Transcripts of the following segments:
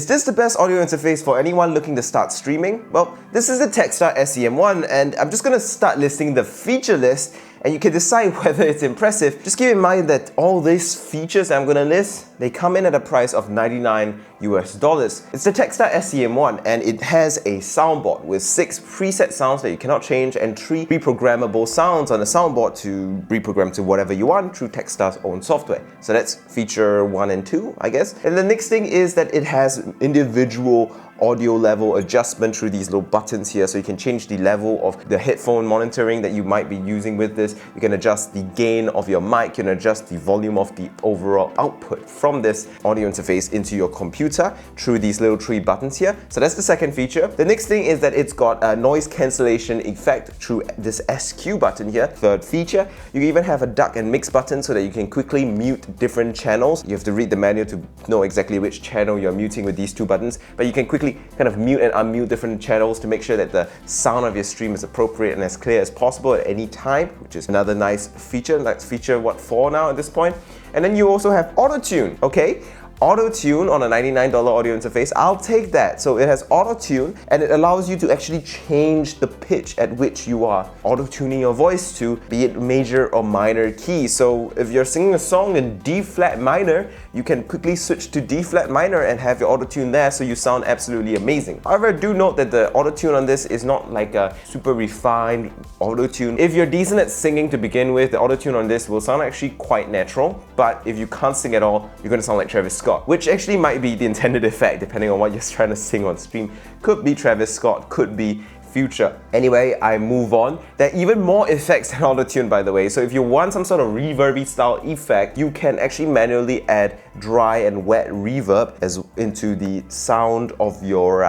Is this the best audio interface for anyone looking to start streaming? Well, this is the Takstar SC M1, and I'm just gonna start listing the feature list, and you can decide whether it's impressive. Just keep in mind that all these features I'm gonna list, they come in at a price of $99 US. It's the Takstar SC M1, and it has a soundboard with 6 preset sounds that you cannot change and 3 reprogrammable sounds on the soundboard to reprogram to whatever you want through Takstar's own software. So that's feature 1 and 2, I guess. And the next thing is that it has individual audio level adjustment through these little buttons here, so you can change the level of the headphone monitoring that you might be using with this. You can adjust the gain of your mic, you can adjust the volume of the overall output from this audio interface into your computer through these little 3 buttons here. So that's the second feature. The next thing is that it's got a noise cancellation effect through this SQ button here. Third feature, you even have a duck and mix button so that you can quickly mute different channels. You have to read the manual to know exactly which channel you're muting with these 2 buttons, but you can quickly kind of mute and unmute different channels to make sure that the sound of your stream is appropriate and as clear as possible at any time, which is another nice feature. That's feature, what, 4 now at this point? And then you also have auto-tune, okay? Auto-tune on a $99 audio interface, I'll take that. So it has auto-tune, and it allows you to actually change the pitch at which you are auto-tuning your voice to, be it major or minor keys. So if you're singing a song in D flat minor, you can quickly switch to D flat minor and have your auto-tune there, so you sound absolutely amazing. However, do note that the auto-tune on this is not like a super refined auto-tune. If you're decent at singing to begin with, the auto-tune on this will sound actually quite natural, but if you can't sing at all, you're gonna sound like Travis Scott, which actually might be the intended effect depending on what you're trying to sing on stream. Could be Travis Scott, could be Future. Anyway, I move on. There are even more effects than auto-tune, by the way. So if you want some sort of reverby style effect, you can actually manually add dry and wet reverb into the sound of your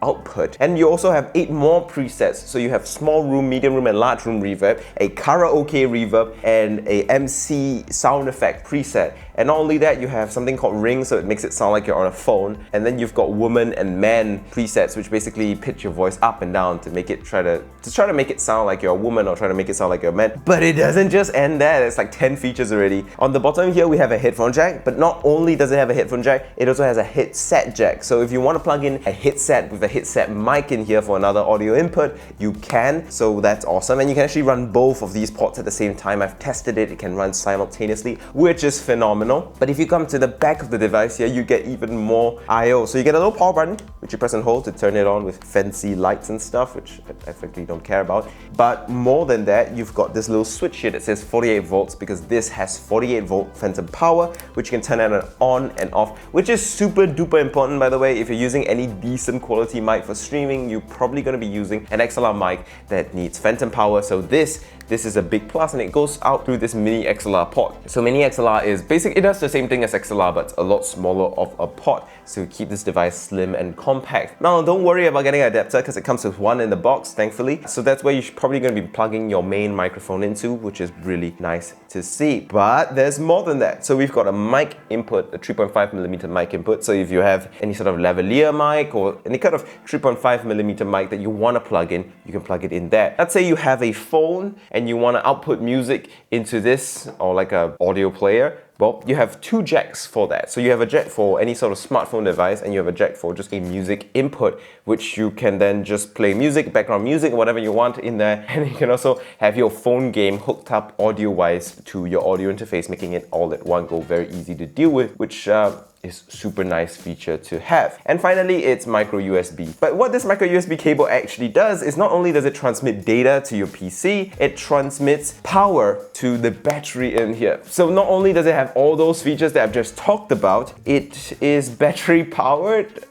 output. And you also have 8 more presets. So you have small room, medium room, and large room reverb, a karaoke reverb, and a MC sound effect preset. And not only that, you have something called ring, so it makes it sound like you're on a phone. And then you've got woman and man presets, which basically pitch your voice up and down to make it try to make it sound like you're a woman or try to make it sound like you're a man. But it doesn't just end there. There's like 10 features already. On the bottom here, we have a headphone jack, but not only does it have a headphone jack, it also has a headset jack. So if you want to plug in a headset with a headset mic in here for another audio input, you can. So that's awesome. And you can actually run both of these ports at the same time. I've tested it. It can run simultaneously, which is phenomenal. But if you come to the back of the device here, you get even more I/O. So you get a little power button, which you press and hold to turn it on with fancy lights and stuff, which I frankly don't care about. But more than that, you've got this little switch here that says 48 volts because this has 48 volt phantom power, which you can turn on and off, which is super duper important, by the way. If you're using any decent quality mic for streaming, you're probably going to be using an XLR mic that needs phantom power. So this is a big plus, and it goes out through this mini XLR port. So mini XLR is basically, it does the same thing as XLR, but it's a lot smaller of a port, so keep this device slim and compact. Now, don't worry about getting an adapter because it comes with one in the box, thankfully. So that's where you're probably going to be plugging your main microphone into, which is really nice to see. But there's more than that. So we've got a mic input, a 3.5mm mic input. So if you have any sort of lavalier mic or any kind of 3.5mm mic that you want to plug in, you can plug it in there. Let's say you have a phone and you want to output music into this, or like a audio player. Well, you have 2 jacks for that. So you have a jack for any sort of smartphone device, and you have a jack for just a music input, which you can then just play music, background music, whatever you want in there. And you can also have your phone game hooked up audio-wise to your audio interface, making it all at one go, very easy to deal with, which is super nice feature to have. And finally, it's microUSB. But what this microUSB cable actually does is not only does it transmit data to your PC, it transmits power to the battery in here. So not only does it have all those features that I've just talked about, it is battery powered.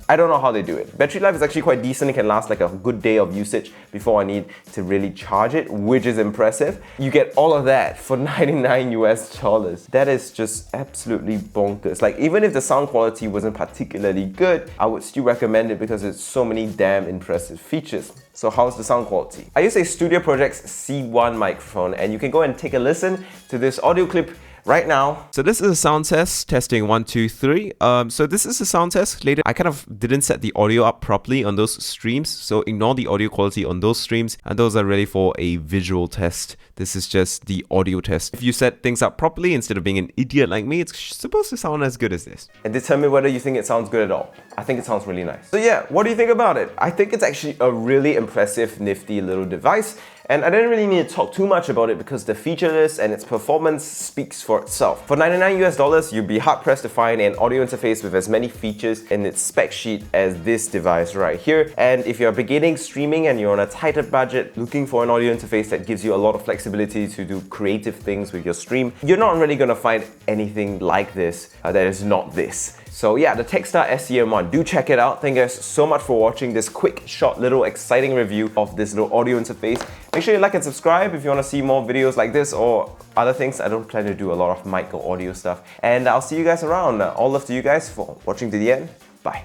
I don't know how they do it. Battery life is actually quite decent. It can last like a good day of usage before I need to really charge it, which is impressive. You get all of that for $99 US. That is just absolutely bonkers. Like, even if the sound quality wasn't particularly good, I would still recommend it because it's so many damn impressive features. So how's the sound quality? I use a Studio Projects C1 microphone, and you can go and take a listen to this audio clip right now. So this is a sound test, testing 1, 2, 3. So this is a sound test. Later, I kind of didn't set the audio up properly on those streams, so ignore the audio quality on those streams, and those are ready for a visual test. This is just the audio test. If you set things up properly, instead of being an idiot like me, it's supposed to sound as good as this. And determine whether you think it sounds good at all. I think it sounds really nice. So yeah, what do you think about it? I think it's actually a really impressive, nifty little device. And I didn't really need to talk too much about it because the feature list and its performance speaks for itself. For $99 you'd be hard pressed to find an audio interface with as many features in its spec sheet as this device right here. And if you're beginning streaming and you're on a tighter budget, looking for an audio interface that gives you a lot of flexibility to do creative things with your stream, you're not really gonna find anything like this that is not this. So yeah, the Takstar SC M1, do check it out. Thank you guys so much for watching this quick, short, little exciting review of this little audio interface. Make sure you like and subscribe if you want to see more videos like this or other things. I don't plan to do a lot of mic or audio stuff. And I'll see you guys around. All love to you guys for watching to the end. Bye.